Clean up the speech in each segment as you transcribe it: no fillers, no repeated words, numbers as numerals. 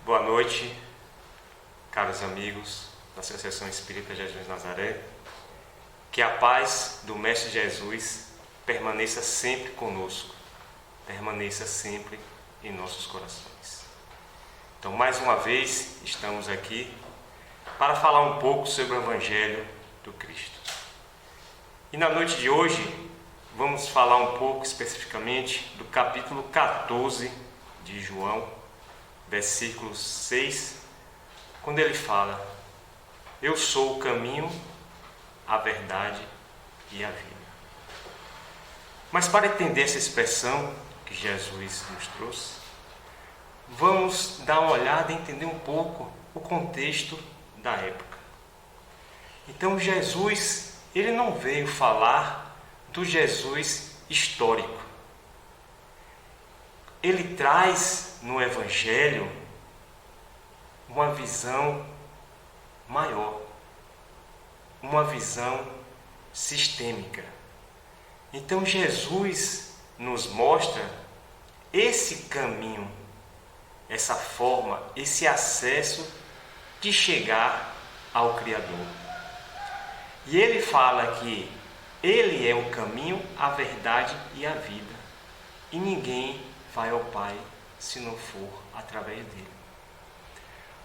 Boa noite, caros amigos da Associação Espírita Jesus Nazaré. Que a paz do Mestre Jesus permaneça sempre conosco, permaneça sempre em nossos corações. Então, mais uma vez, estamos aqui para falar um pouco sobre o Evangelho do Cristo. E na noite de hoje, vamos falar um pouco especificamente do capítulo 14 de João, versículo 6, quando ele fala: eu sou o caminho, a verdade e a vida. Mas para entender essa expressão que Jesus nos trouxe, vamos dar uma olhada e entender um pouco o contexto da época. Então Jesus, ele não veio falar do Jesus histórico. Ele traz no Evangelho uma visão maior, uma visão sistêmica. Então Jesus nos mostra esse caminho, essa forma, esse acesso de chegar ao Criador. E ele fala que ele é o caminho, a verdade e a vida. E ninguém vai ao Pai se não for através dele.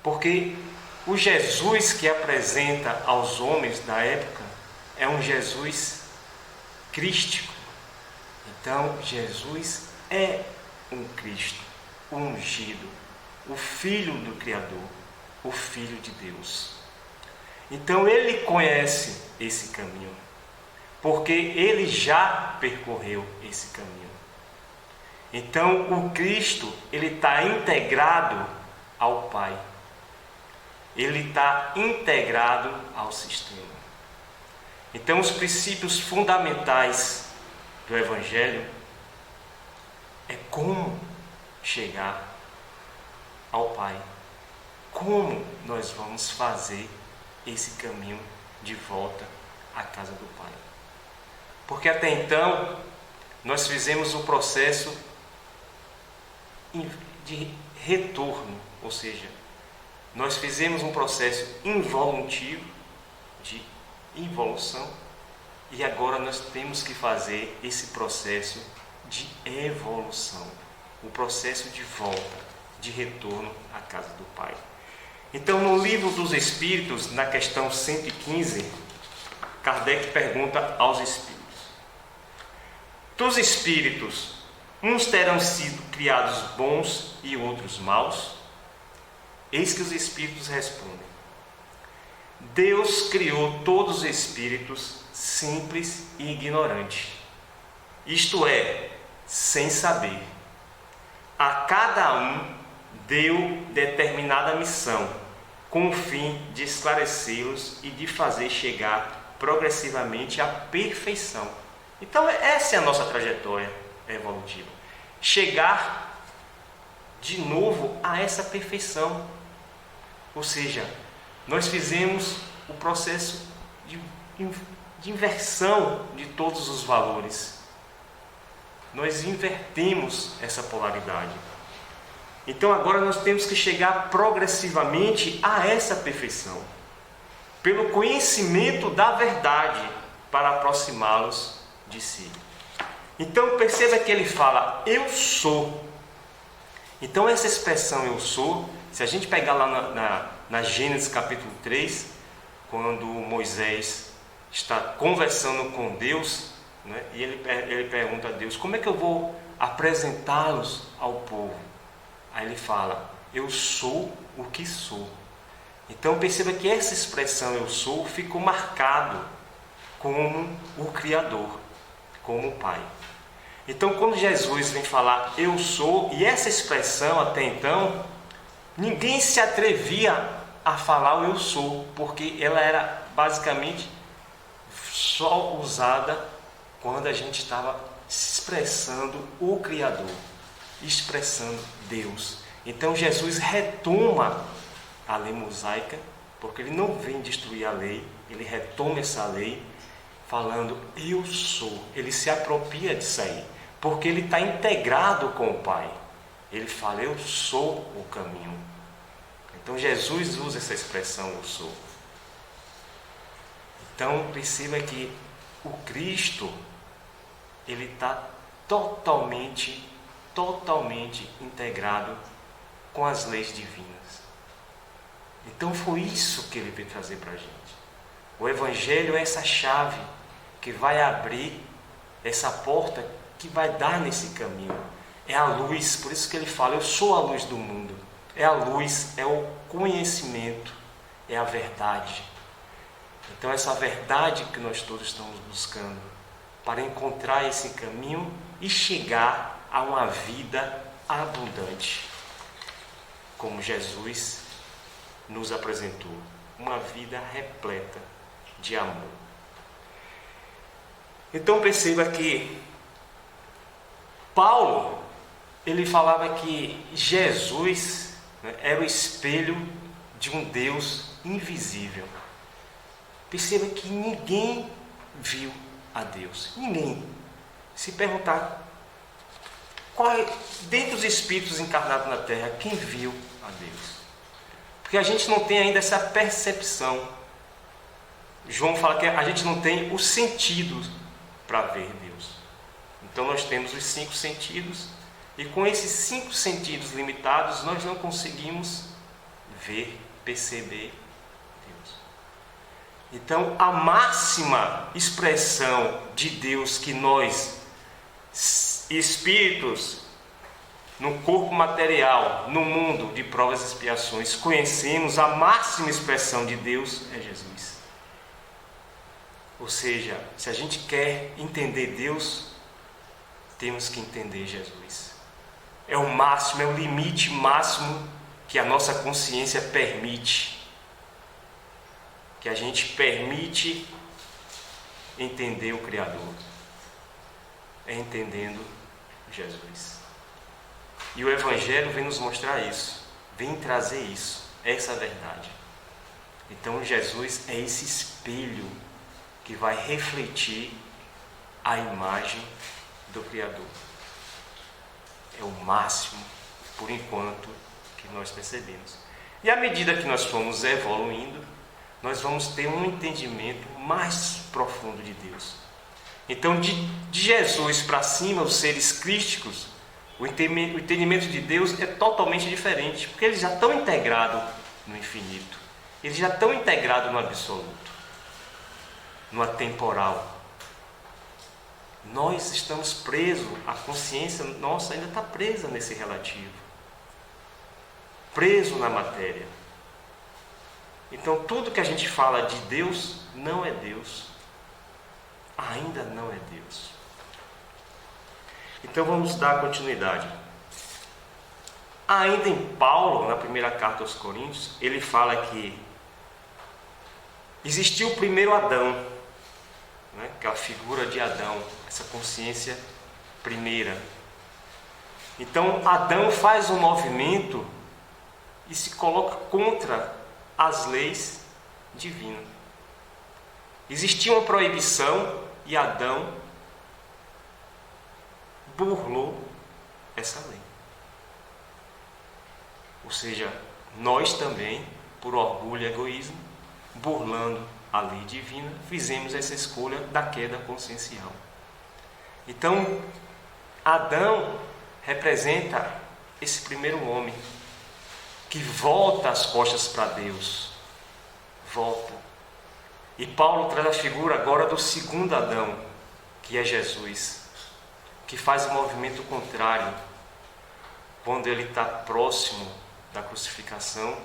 Porque o Jesus que apresenta aos homens da época é um Jesus crístico. Então Jesus é um Cristo, o ungido, o Filho do Criador, o Filho de Deus. Então ele conhece esse caminho, porque ele já percorreu esse caminho. Então o Cristo, ele está integrado ao Pai. Ele está integrado ao sistema. Então os princípios fundamentais do Evangelho é como chegar ao Pai. Como nós vamos fazer esse caminho de volta à casa do Pai. Porque até então nós fizemos o processo de retorno, ou seja, nós fizemos um processo involuntivo de involução e agora nós temos que fazer esse processo de evolução, o processo de volta, de retorno à casa do Pai. Então, no Livro dos Espíritos, na questão 115, Kardec pergunta aos Espíritos: dos Espíritos, uns terão sido criados bons e outros maus? Eis que os Espíritos respondem: Deus criou todos os Espíritos simples e ignorantes, isto é, sem saber. A cada um deu determinada missão, com o fim de esclarecê-los e de fazer chegar progressivamente à perfeição. Então essa é a nossa trajetória evolutiva. Chegar de novo a essa perfeição. Ou seja, nós fizemos o processo de inversão de todos os valores. Nós invertemos essa polaridade. Então agora nós temos que chegar progressivamente a essa perfeição, pelo conhecimento da verdade, para aproximá-los de si. Então perceba que ele fala: eu sou. Então essa expressão eu sou, se a gente pegar lá na Gênesis capítulo 3, quando Moisés está conversando com Deus, né, e ele pergunta a Deus: como é que eu vou apresentá-los ao povo? Aí ele fala: eu sou o que sou. Então perceba que essa expressão eu sou ficou marcado como o Criador, como o Pai. Então quando Jesus vem falar eu sou, e essa expressão até então ninguém se atrevia a falar o eu sou, porque ela era basicamente só usada quando a gente estava expressando o Criador, expressando Deus. Então Jesus retoma a lei mosaica, porque ele não vem destruir a lei, ele retoma essa lei falando eu sou. Ele se apropria disso aí, porque ele está integrado com o Pai. Ele fala: eu sou o caminho, Então Jesus usa essa expressão, eu sou. Então perceba que o Cristo, ele está totalmente integrado com as leis divinas. Então foi isso que ele veio trazer para a gente. O Evangelho é essa chave que vai abrir essa porta que vai dar nesse caminho. É a luz, por isso que ele fala, eu sou a luz do mundo. É a luz, é o conhecimento, é a verdade. Então essa verdade que nós todos estamos buscando para encontrar esse caminho e chegar a uma vida abundante, como Jesus nos apresentou, uma vida repleta de amor. Então perceba que Paulo, ele falava que Jesus, né, era o espelho de um Deus invisível. Perceba que ninguém viu a Deus. Ninguém. Se perguntar, dentre os espíritos encarnados na Terra, quem viu a Deus? Porque a gente não tem ainda essa percepção. João fala que a gente não tem os sentidos para ver Deus. Então nós temos os 5 sentidos, e com esses 5 sentidos limitados, nós não conseguimos ver, perceber Deus. Então a máxima expressão de Deus que nós, espíritos, no corpo material, no mundo de provas e expiações, conhecemos, a máxima expressão de Deus é Jesus. Ou seja, se a gente quer entender Deus, temos que entender Jesus. É o máximo, é o limite máximo que a nossa consciência permite. Que a gente permite entender o Criador. É entendendo Jesus. E o Evangelho vem nos mostrar isso, vem trazer isso, essa verdade. Então Jesus é esse espelho que vai refletir a imagem do Criador. É o máximo, por enquanto, que nós percebemos. E à medida que nós formos evoluindo, nós vamos ter um entendimento mais profundo de Deus. Então, de Jesus para cima, os seres crísticos, o entendimento de Deus é totalmente diferente, porque eles já estão integrados no infinito, eles já estão integrados no absoluto, no atemporal. Nós estamos presos, a consciência nossa ainda está presa nesse relativo, preso na matéria. Então tudo que a gente fala de Deus não é Deus, ainda não é Deus. Então vamos dar continuidade. Ainda em Paulo, na primeira carta aos Coríntios, ele fala que existiu o primeiro Adão, né, que é a figura de Adão, essa consciência primeira. Então Adão faz um movimento e se coloca contra as leis divinas. Existia uma proibição e Adão burlou essa lei. Ou seja, nós também, por orgulho e egoísmo, burlando a lei divina, fizemos essa escolha da queda consciencial. Então, Adão representa esse primeiro homem que volta as costas para Deus. Volta. E Paulo traz a figura agora do segundo Adão, que é Jesus, que faz o movimento contrário. Quando ele está próximo da crucificação,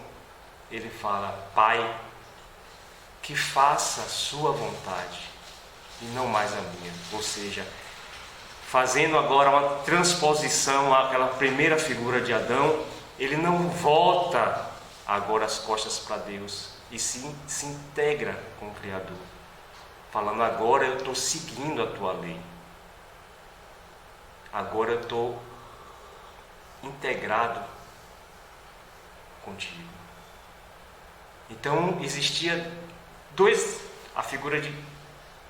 ele fala: Pai, que faça a sua vontade e não mais a minha. Ou seja, fazendo agora uma transposição àquela primeira figura de Adão, ele não volta agora as costas para Deus e se integra com o Criador, falando: agora eu estou seguindo a tua lei, agora eu estou integrado contigo. Então existia a figura de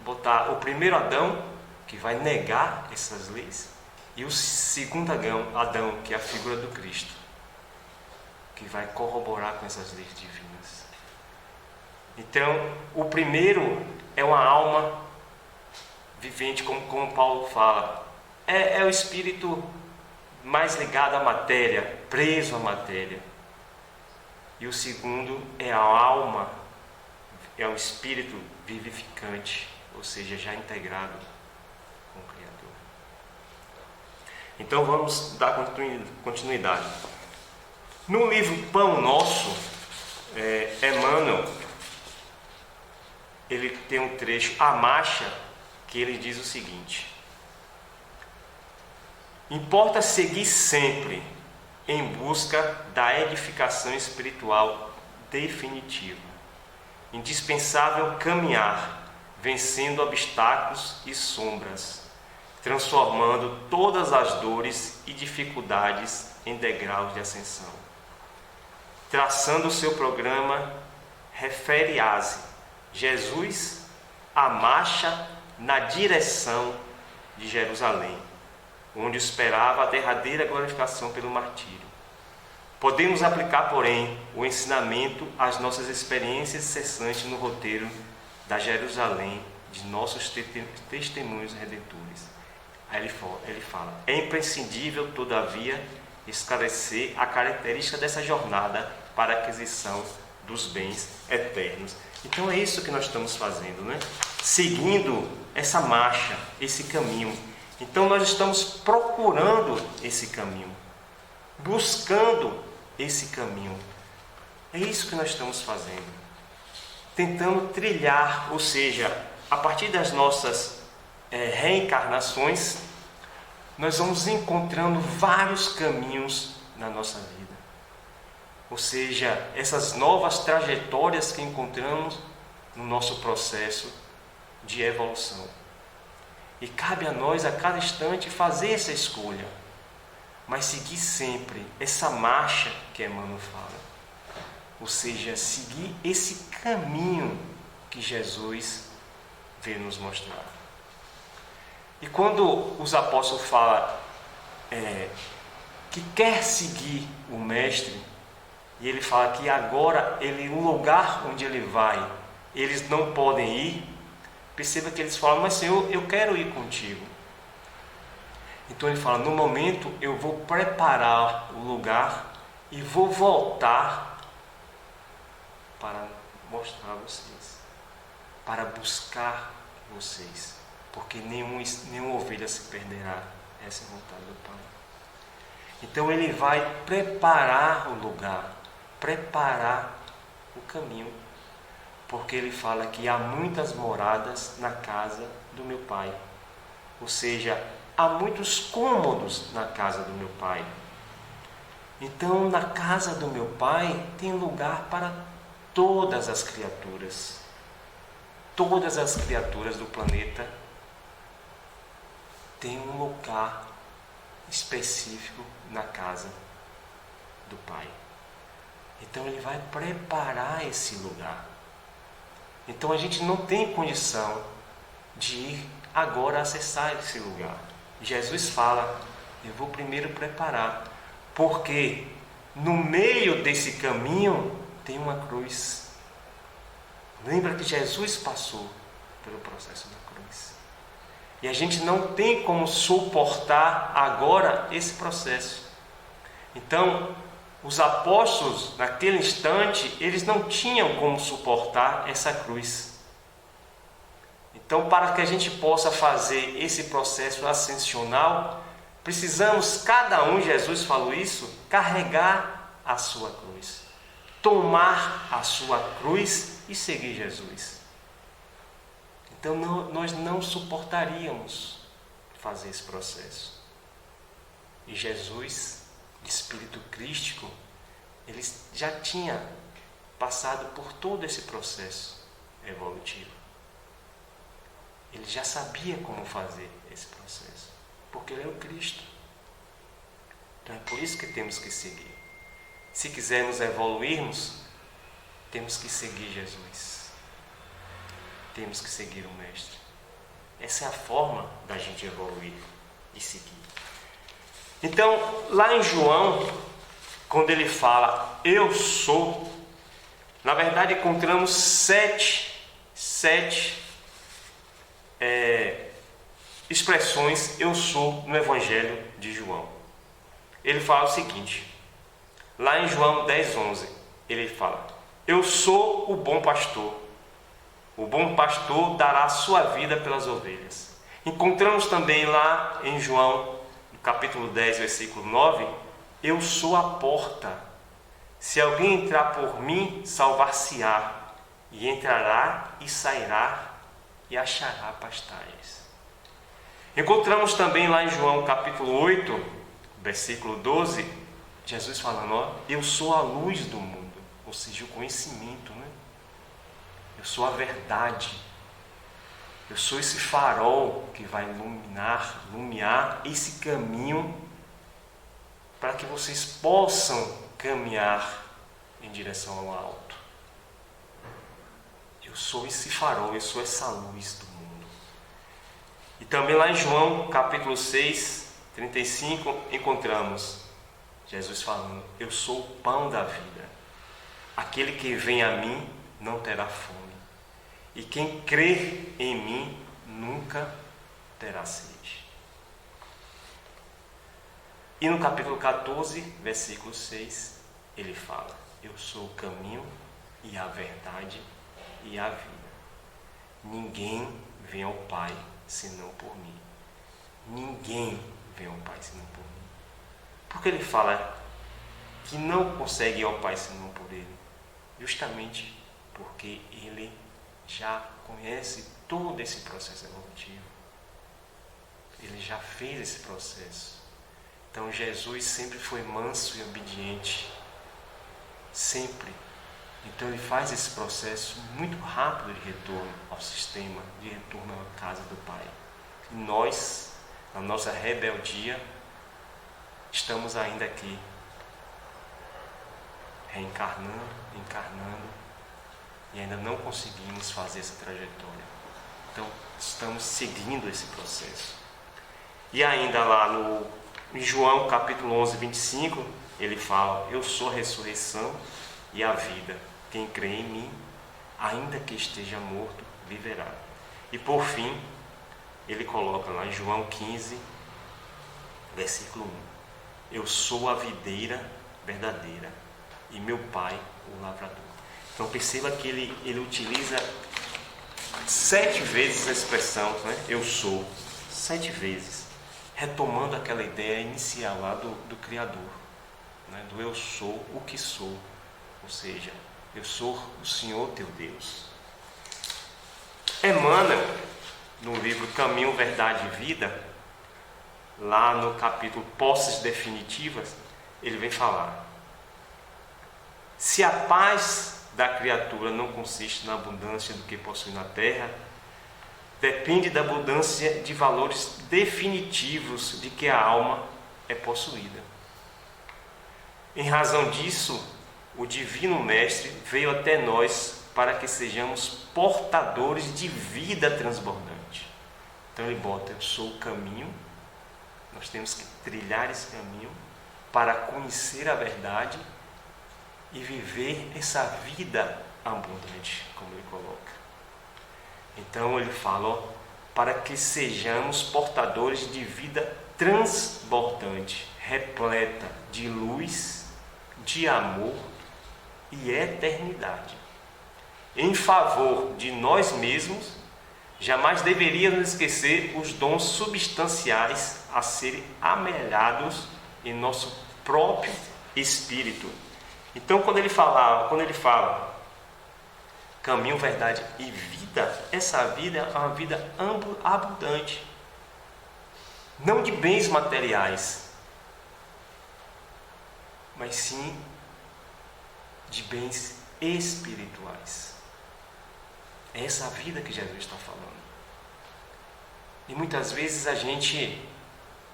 botar o primeiro Adão, que vai negar essas leis, e o segundo Adão, que é a figura do Cristo, que vai corroborar com essas leis divinas. Então, o primeiro é uma alma vivente, como Paulo fala. É o espírito mais ligado à matéria, preso à matéria. E o segundo é a alma, é o espírito vivificante, ou seja, já integrado com o Criador. Então vamos dar continuidade. No livro Pão Nosso, Emmanuel, ele tem um trecho, a marcha, que ele diz o seguinte: importa seguir sempre em busca da edificação espiritual definitiva. Indispensável caminhar, vencendo obstáculos e sombras, transformando todas as dores e dificuldades em degraus de ascensão. Traçando o seu programa, refere-se Jesus a marcha na direção de Jerusalém, onde esperava a derradeira glorificação pelo martírio. Podemos aplicar, porém, o ensinamento às nossas experiências cessantes no roteiro da Jerusalém de nossos testemunhos redentores. Aí ele fala: é imprescindível, todavia, esclarecer a característica dessa jornada para a aquisição dos bens eternos. Então é isso que nós estamos fazendo, né? Seguindo essa marcha, esse caminho. Então nós estamos procurando esse caminho, buscando esse caminho. É isso que nós estamos fazendo, tentando trilhar, ou seja, a partir das nossas reencarnações, nós vamos encontrando vários caminhos na nossa vida. Ou seja, essas novas trajetórias que encontramos no nosso processo de evolução. E cabe a nós, a cada instante, fazer essa escolha, mas seguir sempre essa marcha que Emmanuel fala. Ou seja, seguir esse caminho que Jesus veio nos mostrar. E quando os apóstolos falam que quer seguir o Mestre, e ele fala que agora o lugar onde ele vai, eles não podem ir, perceba que eles falam: mas Senhor, eu quero ir contigo. Então ele fala: no momento eu vou preparar o lugar e vou voltar para mostrar a vocês, para buscar vocês, porque nenhuma ovelha se perderá. Essa é a vontade do Pai. Então ele vai preparar o lugar, preparar o caminho, porque ele fala que há muitas moradas na casa do meu Pai. Ou seja, há muitos cômodos na casa do meu Pai. Então, na casa do meu Pai tem lugar para todas as criaturas. Todas as criaturas do planeta têm um lugar específico na casa do Pai. Então ele vai preparar esse lugar. Então a gente não tem condição de ir agora acessar esse lugar. Jesus fala: eu vou primeiro preparar, porque no meio desse caminho tem uma cruz. Lembra que Jesus passou pelo processo da cruz. E a gente não tem como suportar agora esse processo. Então, os apóstolos, naquele instante, eles não tinham como suportar essa cruz. Então, para que a gente possa fazer esse processo ascensional, precisamos, cada um, Jesus falou isso, carregar a sua cruz, tomar a sua cruz e seguir Jesus. Então, nós não suportaríamos fazer esse processo. E Jesus, Espírito crístico, ele já tinha passado por todo esse processo evolutivo. Ele já sabia como fazer esse processo, porque ele é o Cristo. Então é por isso que temos que seguir. Se quisermos evoluirmos, temos que seguir Jesus. Temos que seguir o Mestre. Essa é a forma da gente evoluir e seguir. Então, lá em João, quando ele fala eu sou, na verdade encontramos sete expressões eu sou no Evangelho de João. Ele fala o seguinte, lá em João 10:11, ele fala: eu sou o bom pastor dará a sua vida pelas ovelhas. Encontramos também lá em João, no capítulo 10, versículo 9, eu sou a porta, se alguém entrar por mim, salvar-se-á, e entrará e sairá e achará pastagens. Encontramos também lá em João capítulo 8, versículo 12, Jesus falando, ó, eu sou a luz do mundo, ou seja, o conhecimento, né? Eu sou a verdade, eu sou esse farol que vai iluminar esse caminho para que vocês possam caminhar em direção ao alto. Eu sou esse farol, eu sou essa luz do mundo. E também lá em João capítulo 6, 35, encontramos Jesus falando, eu sou o pão da vida. Aquele que vem a mim não terá fome. E quem crer em mim nunca terá sede. E no capítulo 14, versículo 6, ele fala, eu sou o caminho e a verdade e a vida. Ninguém vem ao Pai senão por mim. Ninguém vem ao Pai senão por mim. Porque ele fala que não consegue ir ao Pai senão por ele? Justamente porque ele já conhece todo esse processo evolutivo. Ele já fez esse processo. Então Jesus sempre foi manso e obediente. Sempre. Então ele faz esse processo muito rápido de retorno ao sistema, de retorno à casa do Pai. E nós, na nossa rebeldia, estamos ainda aqui, reencarnando, encarnando, e ainda não conseguimos fazer essa trajetória. Então, estamos seguindo esse processo. E ainda lá em João capítulo 11, 25, ele fala, eu sou a ressurreição e a vida. Quem crê em mim, ainda que esteja morto, viverá. E por fim, ele coloca lá em João 15, versículo 1, eu sou a videira verdadeira e meu pai o lavrador. Então perceba que ele utiliza 7 vezes a expressão, né? Eu sou, 7 vezes, retomando aquela ideia inicial lá do Criador, né? Do eu sou o que sou, ou seja, eu sou o Senhor teu Deus. Emmanuel, no livro Caminho, Verdade e Vida, lá no capítulo Posses Definitivas, ele vem falar, se a paz da criatura não consiste na abundância do que possui na terra, depende da abundância de valores definitivos de que a alma é possuída. Em razão disso, o Divino Mestre veio até nós para que sejamos portadores de vida transbordante. Então ele bota, eu sou o caminho, nós temos que trilhar esse caminho para conhecer a verdade e viver essa vida abundante, como ele coloca. Então ele fala, ó, para que sejamos portadores de vida transbordante, repleta de luz, de amor e eternidade. Em favor de nós mesmos, jamais deveríamos esquecer os dons substanciais a serem amelhados em nosso próprio espírito. Então, quando ele fala caminho, verdade e vida, essa vida é uma vida abundante, não de bens materiais, mas sim de bens espirituais. É essa vida que Jesus está falando. E muitas vezes a gente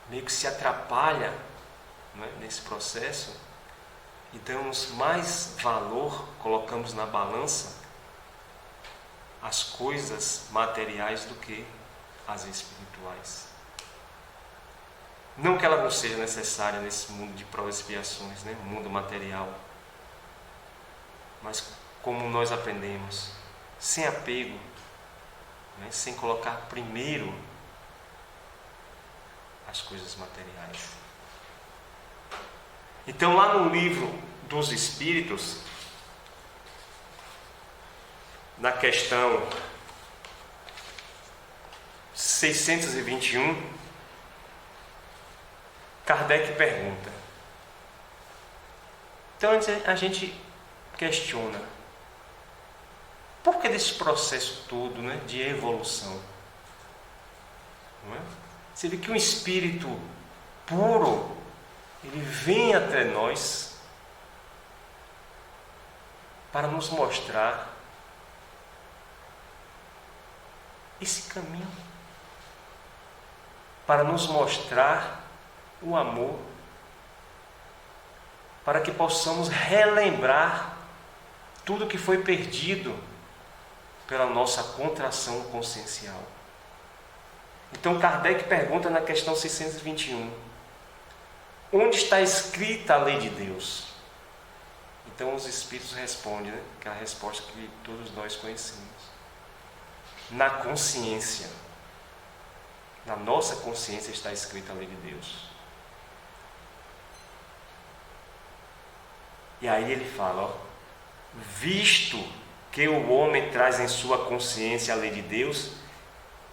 meio que se atrapalha, né, nesse processo e damos mais valor, colocamos na balança as coisas materiais do que as espirituais. Não que ela não seja necessária nesse mundo de provas e expiações, né? Mundo material. Mas como nós aprendemos, sem apego, né? Sem colocar primeiro as coisas materiais. Então, lá no livro dos Espíritos, na questão 621, Kardec pergunta. Então a gente questiona: por que desse processo todo, né, de evolução? Não é? Você vê que um espírito puro, ele vem até nós para nos mostrar esse caminho, para nos mostrar o amor, para que possamos relembrar tudo que foi perdido pela nossa contração consciencial. Então Kardec pergunta na questão 621: onde está escrita a lei de Deus? Então os Espíritos respondem, né? Aquela resposta que todos nós conhecemos: na consciência. Na nossa consciência está escrita a lei de Deus. E aí ele fala, ó, visto que o homem traz em sua consciência a lei de Deus,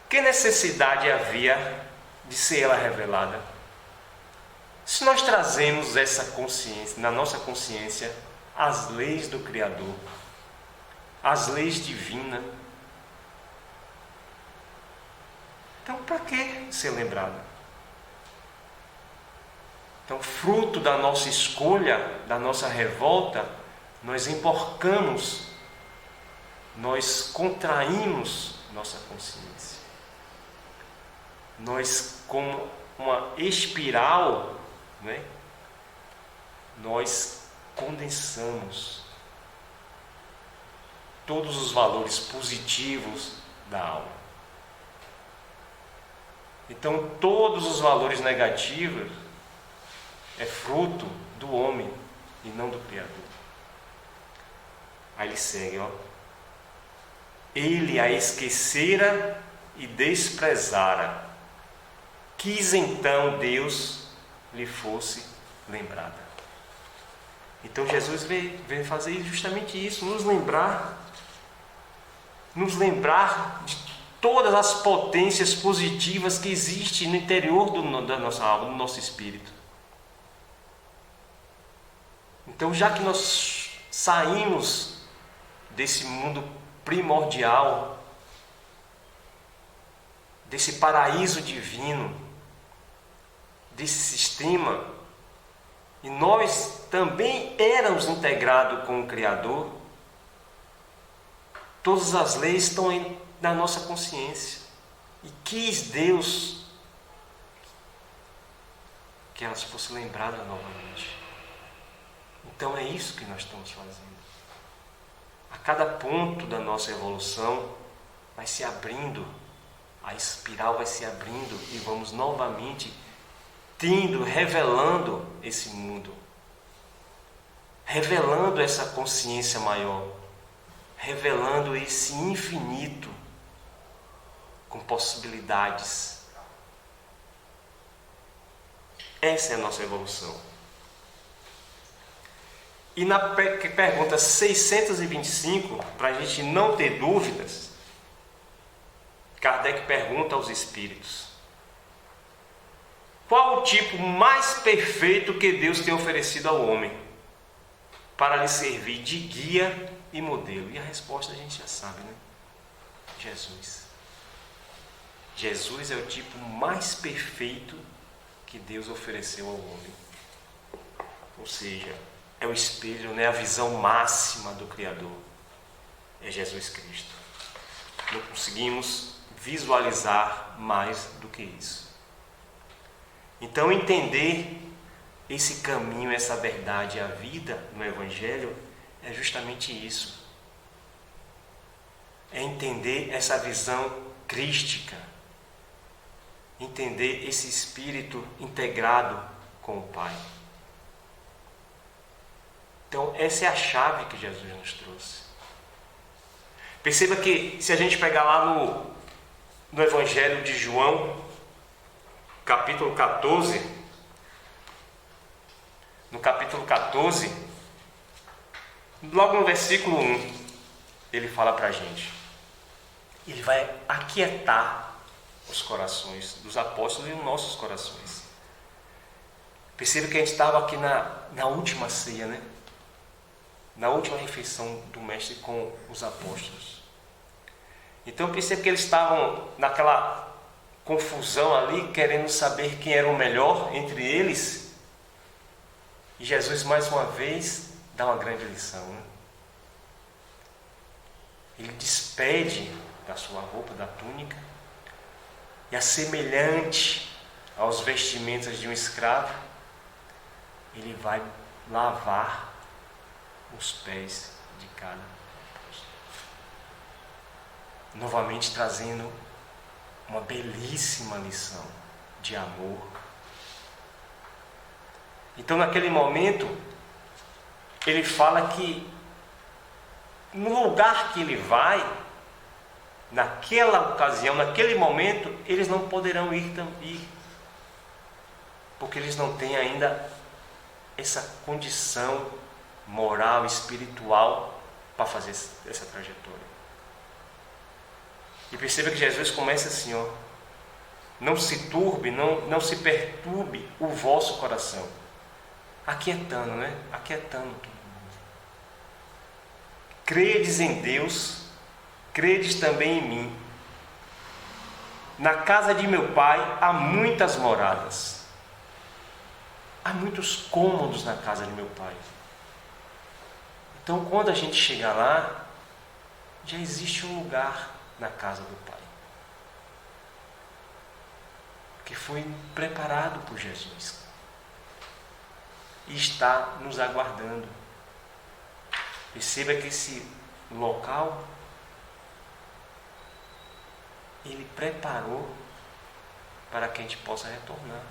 que necessidade havia de ser ela revelada? Se nós trazemos essa consciência, na nossa consciência, as leis do Criador, as leis divinas, então para que ser lembrada? Então, fruto da nossa escolha, da nossa revolta, nós emporcamos, nós contraímos nossa consciência. Nós, como uma espiral, né, nós condensamos todos os valores positivos da alma. Então, todos os valores negativos é fruto do homem e não do Criador. Aí ele segue, ó. Ele a esquecera e desprezara. Quis então Deus lhe fosse lembrada. Então Jesus veio fazer justamente isso, nos lembrar de todas as potências positivas que existem no interior da nossa alma, do nosso espírito. Então, já que nós saímos desse mundo primordial, desse paraíso divino, desse sistema, e nós também éramos integrados com o Criador, todas as leis estão na nossa consciência. E quis Deus que elas fossem lembradas novamente. Então é isso que nós estamos fazendo. A cada ponto da nossa evolução vai se abrindo, a espiral vai se abrindo e vamos novamente revelando esse mundo, revelando essa consciência maior, revelando esse infinito com possibilidades. Essa é a nossa evolução. E na pergunta 625, para a gente não ter dúvidas, Kardec pergunta aos espíritos: qual o tipo mais perfeito que Deus tem oferecido ao homem para lhe servir de guia e modelo? E a resposta a gente já sabe, né? Jesus. Jesus é o tipo mais perfeito que Deus ofereceu ao homem. Ou seja, é o espelho, né? A visão máxima do Criador. É Jesus Cristo. Não conseguimos visualizar mais do que isso. Então, entender esse caminho, essa verdade, a vida no Evangelho, é justamente isso. É entender essa visão crística. entender esse espírito integrado com o Pai. Então, essa é a chave que Jesus nos trouxe. Perceba que, se a gente pegar lá no Evangelho de João, capítulo 14, no capítulo 14, logo no versículo 1, ele fala para a gente. Ele vai aquietar os corações dos apóstolos e os nossos corações. Perceba que a gente estava aqui na última ceia, né? Na última refeição do Mestre com os apóstolos. Então perceba que eles estavam naquela confusão ali, querendo saber quem era o melhor entre eles. E Jesus mais uma vez dá uma grande lição, né? Ele despede da sua roupa, da túnica, e assemelhante aos vestimentas de um escravo, ele vai lavar os pés de cada apóstolo. Novamente trazendo uma belíssima lição de amor. Então, naquele momento, ele fala que no lugar que ele vai, naquela ocasião, naquele momento, eles não poderão ir, porque eles não têm ainda essa condição moral, espiritual para fazer essa trajetória. E perceba que Jesus começa assim, ó: não se turbe, não se perturbe o vosso coração. Aquietando, né? Aquietando tudo. Credes em Deus, credes também em mim. Na casa de meu Pai há muitas moradas. Há muitos cômodos na casa de meu Pai. Então, quando a gente chegar lá, já existe um lugar na casa do Pai, que foi preparado por Jesus e está nos aguardando. Perceba que esse local Ele preparou para que a gente possa retornar.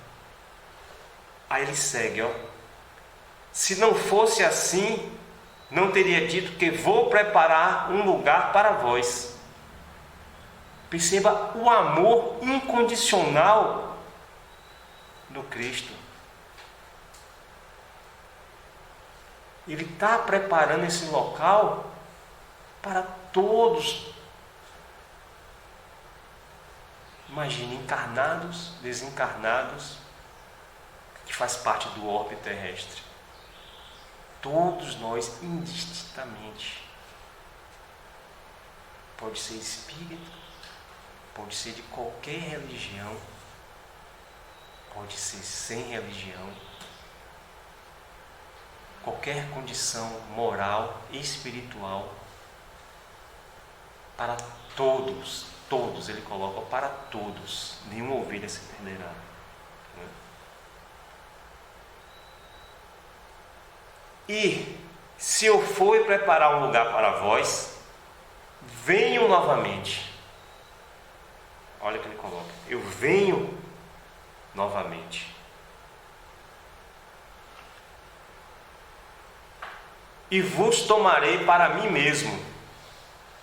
Aí ele segue, ó: se não fosse assim, não teria dito que vou preparar um lugar para vós. Perceba o amor incondicional do Cristo. Ele está preparando esse local para todos. Imagine, encarnados, desencarnados, que faz parte do orbe terrestre. Todos nós, indistintamente. Pode ser espírita, pode ser de qualquer religião, pode ser sem religião, qualquer condição moral e espiritual, para todos, ele coloca para todos, nenhuma ovelha se perderá. E se eu for preparar um lugar para vós, venham novamente. Olha o que ele coloca: eu venho novamente. E vos tomarei para mim mesmo,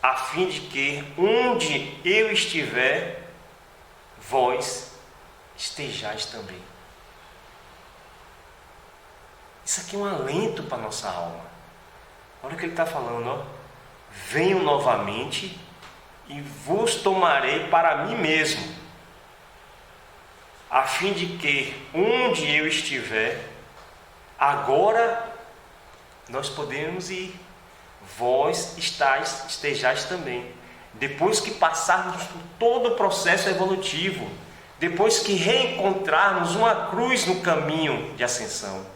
a fim de que onde eu estiver, vós estejais também. Isso aqui é um alento para a nossa alma. Olha o que ele está falando, ó: venho novamente e vos tomarei para mim mesmo, a fim de que onde eu estiver, agora nós podemos ir, vós estejais também. Depois que passarmos por todo o processo evolutivo, depois que reencontrarmos uma cruz no caminho de ascensão,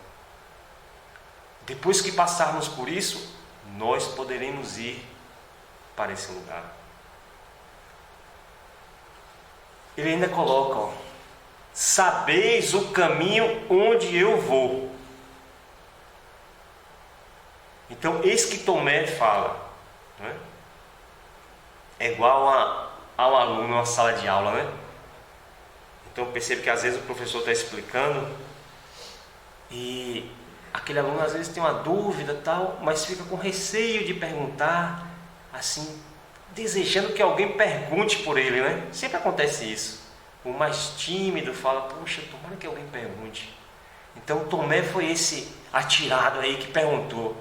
depois que passarmos por isso, nós poderemos ir para esse lugar. Ele ainda coloca, ó: sabeis o caminho onde eu vou. Então, eis que Tomé fala, né? É igual a um aluno numa sala de aula, né? Então eu percebo que às vezes o professor está explicando e aquele aluno às vezes tem uma dúvida tal, mas fica com receio de perguntar, assim, desejando que alguém pergunte por ele, né? Sempre acontece isso. O mais tímido fala, poxa, tomara que alguém pergunte. Então Tomé foi esse atirado aí que perguntou: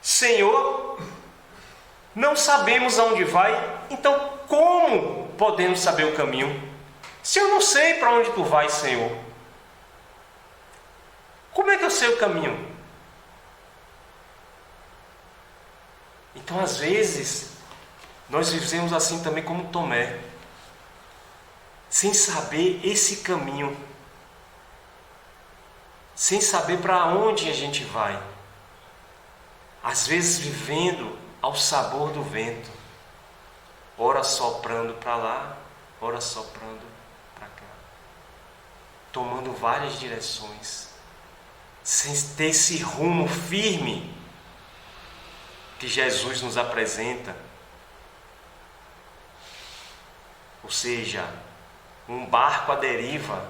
Senhor, não sabemos aonde vai, então como podemos saber o caminho? Se eu não sei para onde tu vais, Senhor, como é que eu sei o caminho? Então, às vezes, nós vivemos assim também como Tomé, sem saber esse caminho, sem saber para onde a gente vai, às vezes vivendo ao sabor do vento, ora soprando para lá, ora soprando para cá, tomando várias direções, sem ter esse rumo firme que Jesus nos apresenta. Ou seja, um barco à deriva.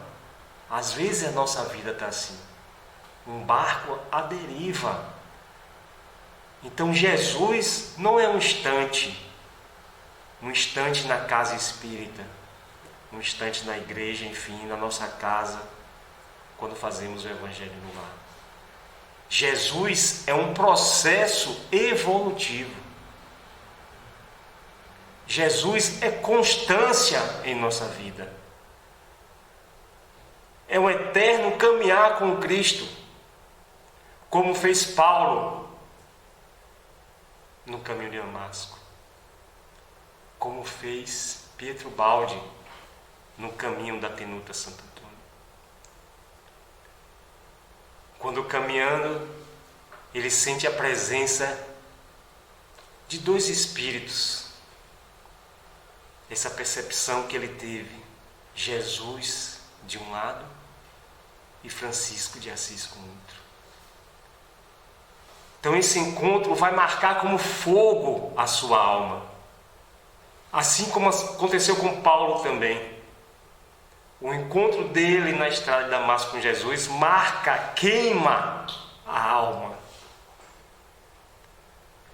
Às vezes a nossa vida está assim, um barco à deriva. Então Jesus não é um instante na casa espírita, um instante na igreja, enfim, na nossa casa, quando fazemos o Evangelho no lar. Jesus é um processo evolutivo. Jesus é constância em nossa vida. É um eterno caminhar com Cristo, como fez Paulo no caminho de Damasco, como fez Pietro Baldi no caminho da Tenuta Santo Antônio. Quando caminhando, ele sente a presença de dois espíritos. Essa percepção que ele teve, Jesus de um lado e Francisco de Assis com o outro. Então esse encontro vai marcar como fogo a sua alma. Assim como aconteceu com Paulo também. O encontro dele na estrada de Damasco com Jesus queima a alma.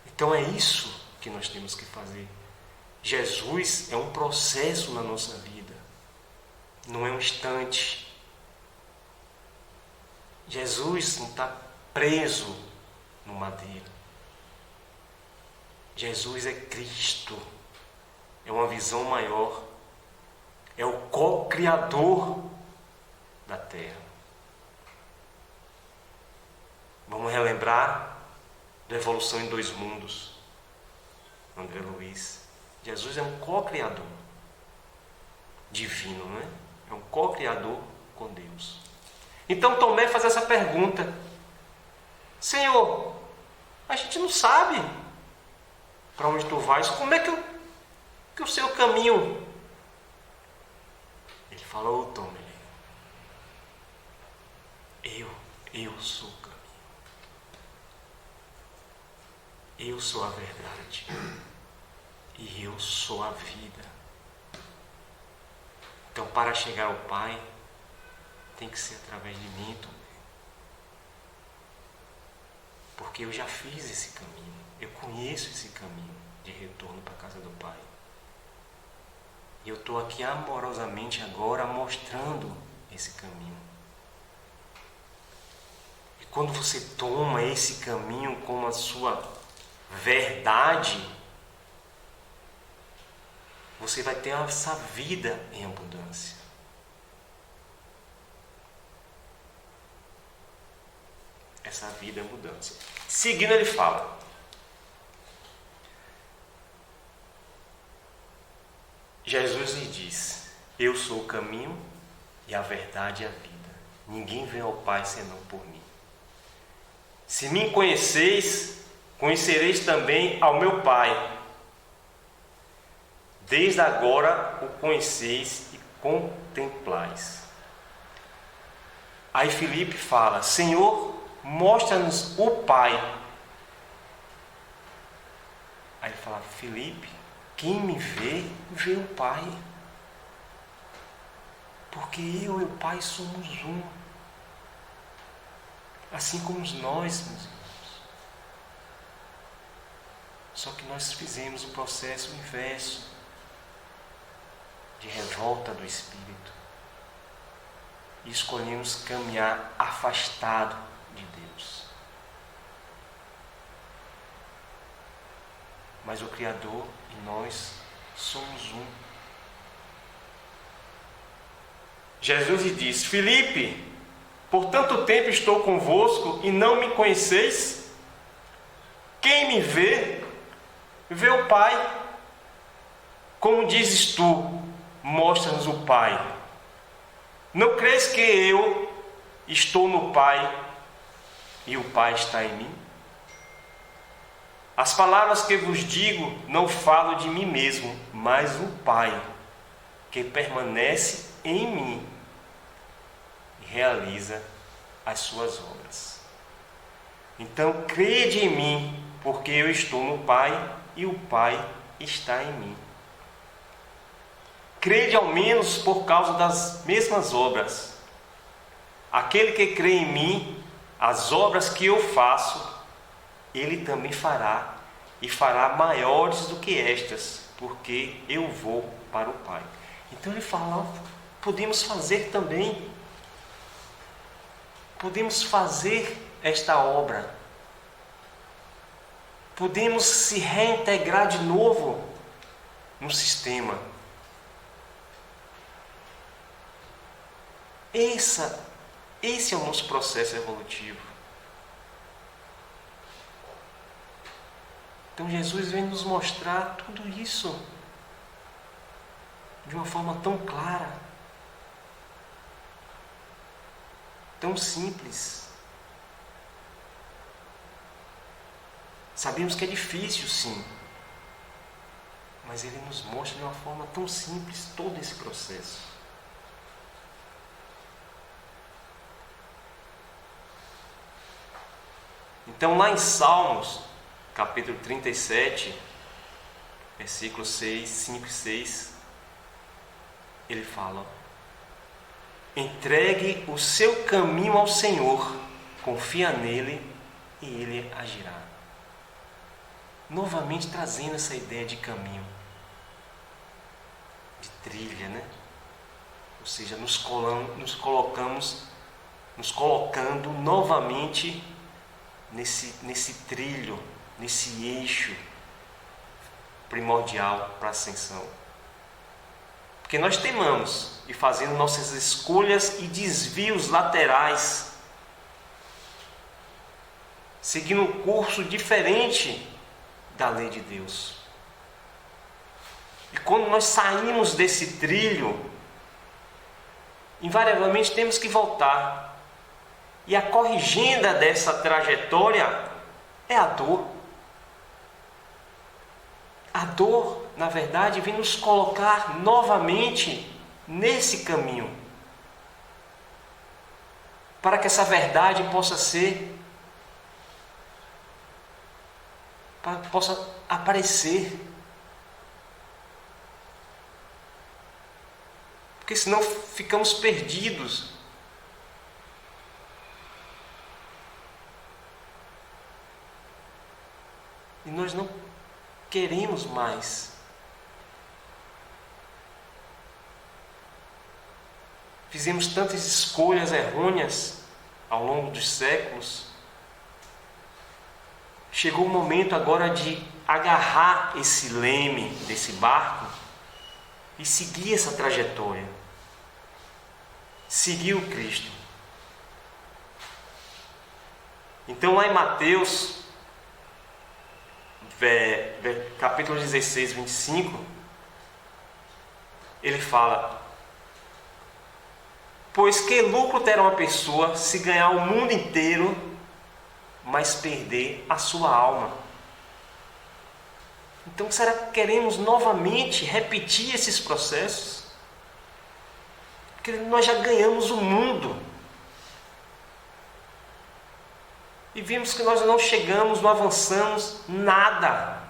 Então é isso que nós temos que fazer. Jesus é um processo na nossa vida, não é um instante. Jesus não está preso no madeiro. Jesus é Cristo, é uma visão maior, é o co-criador da terra. Vamos relembrar da evolução em dois mundos, André Luiz. Jesus é um co-criador divino, não é? É um co-criador com Deus. Então Tomé faz essa pergunta: Senhor, a gente não sabe para onde tu vais, como é que eu sei o caminho? Ele falou: Tomé, eu sou o caminho, eu sou a verdade e eu sou a vida. Então, para chegar ao Pai, tem que ser através de mim, Tomé. Porque eu já fiz esse caminho, eu conheço esse caminho de retorno para a casa do Pai. E eu estou aqui amorosamente agora mostrando esse caminho. E quando você toma esse caminho como a sua verdade, você vai ter essa vida em abundância. Essa vida em abundância. Seguindo, ele fala: Jesus lhe diz: eu sou o caminho e a verdade e a vida. Ninguém vem ao Pai senão por mim. Se me conheceis, conhecereis também ao meu Pai. Desde agora o conheceis e contemplais. Aí Filipe fala: Senhor, mostra-nos o Pai. Aí ele fala: Filipe, quem me vê, vê o Pai. Porque eu e o Pai somos um. Assim como nós, meus irmãos. Só que nós fizemos o processo inverso de revolta do Espírito. E escolhemos caminhar afastado de Deus. Mas o Criador e nós somos um. Jesus lhe disse: Filipe, por tanto tempo estou convosco e não me conheceis? Quem me vê, vê o Pai. Como dizes tu, mostra-nos o Pai. Não crês que eu estou no Pai e o Pai está em mim? As palavras que vos digo não falo de mim mesmo, mas o Pai, que permanece em mim e realiza as suas obras. Então, crede em mim, porque eu estou no Pai e o Pai está em mim. Crede ao menos por causa das mesmas obras. Aquele que crê em mim, as obras que eu faço, ele também fará, e fará maiores do que estas, porque eu vou para o Pai. Então ele fala, podemos fazer também. Podemos fazer esta obra. Podemos se reintegrar de novo no sistema. Esse é o nosso processo evolutivo. Então Jesus vem nos mostrar tudo isso de uma forma tão clara, tão simples. Sabemos que é difícil, sim, mas Ele nos mostra de uma forma tão simples todo esse processo. Então, lá em Salmos, capítulo 37, versículos 5 e 6, ele fala: entregue o seu caminho ao Senhor, confia nele e ele agirá. Novamente trazendo essa ideia de caminho, de trilha, né? Ou seja, nos colocando novamente nesse trilho, nesse eixo primordial para a ascensão. Porque nós teimamos e fazendo nossas escolhas e desvios laterais, seguindo um curso diferente da lei de Deus. E quando nós saímos desse trilho, invariavelmente temos que voltar. E a corrigenda dessa trajetória é a dor. A dor, na verdade, vem nos colocar novamente nesse caminho, para que essa verdade possa aparecer. Porque senão ficamos perdidos. E nós não queremos mais. Fizemos tantas escolhas errôneas ao longo dos séculos. Chegou o momento agora de agarrar esse leme desse barco e seguir essa trajetória. Seguir o Cristo. Então, lá em Mateus, capítulo 16, 25, ele fala: pois que lucro terá uma pessoa se ganhar o mundo inteiro, mas perder a sua alma? Então, será que queremos novamente repetir esses processos? Porque nós já ganhamos o mundo. E vimos que nós não chegamos, não avançamos nada.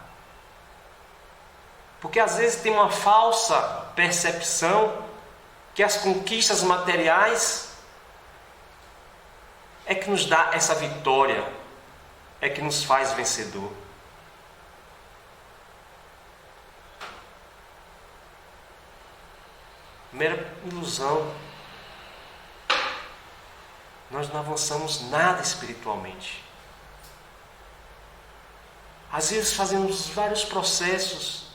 Porque às vezes tem uma falsa percepção que as conquistas materiais é que nos dá essa vitória, é que nos faz vencedor. Mera ilusão. Nós não avançamos nada espiritualmente. Às vezes fazemos vários processos.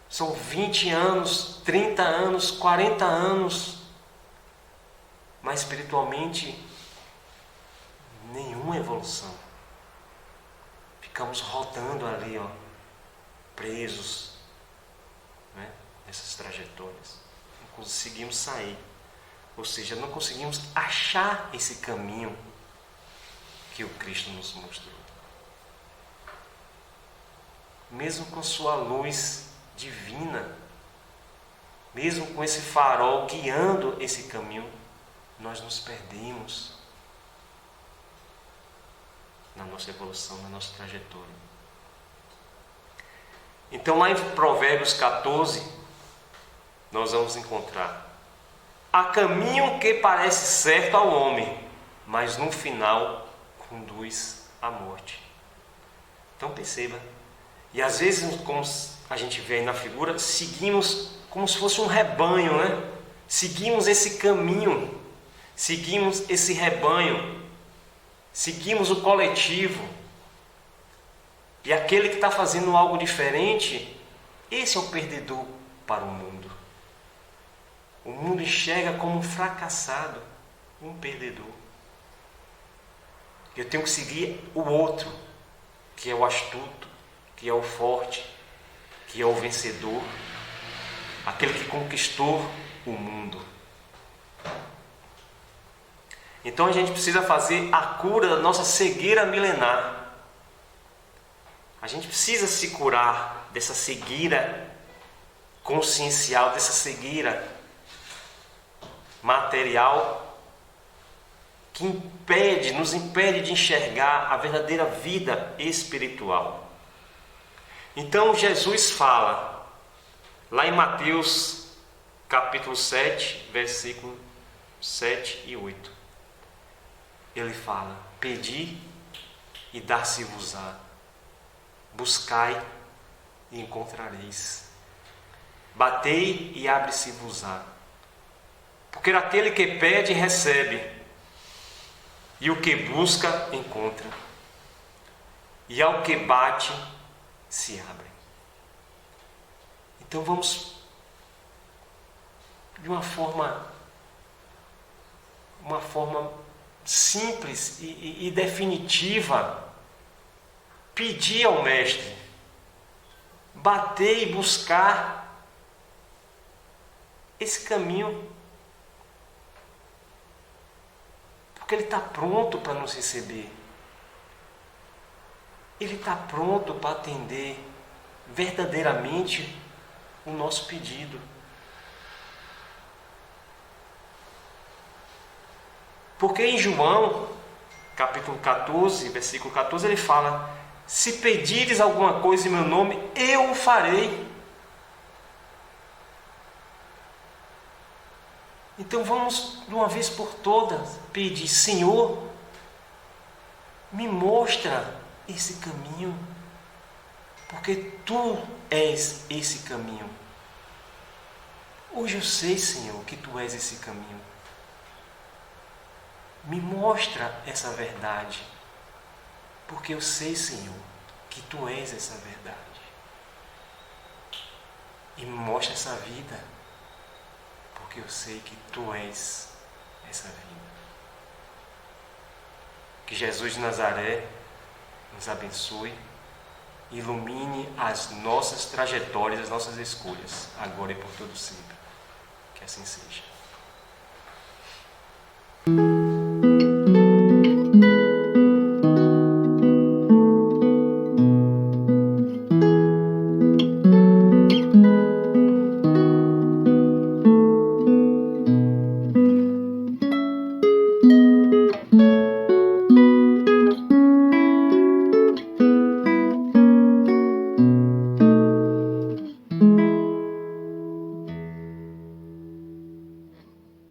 São 20 anos, 30 anos, 40 anos. Mas espiritualmente, nenhuma evolução. Ficamos rodando ali, presos, né, nessas trajetórias. Não conseguimos sair. Ou seja, não conseguimos achar esse caminho que o Cristo nos mostrou. Mesmo com sua luz divina, mesmo com esse farol guiando esse caminho, nós nos perdemos na nossa evolução, na nossa trajetória. Então, lá em Provérbios 14, nós vamos encontrar: há caminho que parece certo ao homem, mas no final conduz à morte. Então perceba. E às vezes, como a gente vê aí na figura, seguimos como se fosse um rebanho, né? Seguimos esse caminho, seguimos esse rebanho, seguimos o coletivo. E aquele que está fazendo algo diferente, esse é o perdedor para o mundo. O mundo enxerga como um fracassado, um perdedor. Eu tenho que seguir o outro, que é o astuto, que é o forte, que é o vencedor, aquele que conquistou o mundo. Então a gente precisa fazer a cura da nossa cegueira milenar. A gente precisa se curar dessa cegueira consciencial, dessa cegueira material que nos impede de enxergar a verdadeira vida espiritual. Então Jesus fala, lá em Mateus capítulo 7, versículo 7 e 8. Ele fala: pedi e dar-se-vos-á, buscai e encontrareis, batei e abre-se-vos-á. Porque aquele que pede, recebe, e o que busca, encontra, e ao que bate, se abre. Então vamos, de uma forma simples e definitiva, pedir ao Mestre, bater e buscar esse caminho, porque Ele está pronto para nos receber. Ele está pronto para atender verdadeiramente o nosso pedido. Porque em João, capítulo 14, versículo 14, ele fala: se pedires alguma coisa em meu nome, eu o farei. Então vamos, de uma vez por todas, pedir: Senhor, me mostra esse caminho, porque Tu és esse caminho. Hoje eu sei, Senhor, que Tu és esse caminho. Me mostra essa verdade, porque eu sei, Senhor, que Tu és essa verdade. E me mostra essa vida, porque eu sei que Tu és essa vida. Que Jesus de Nazaré nos abençoe, ilumine as nossas trajetórias, as nossas escolhas, agora e por todo sempre. Que assim seja.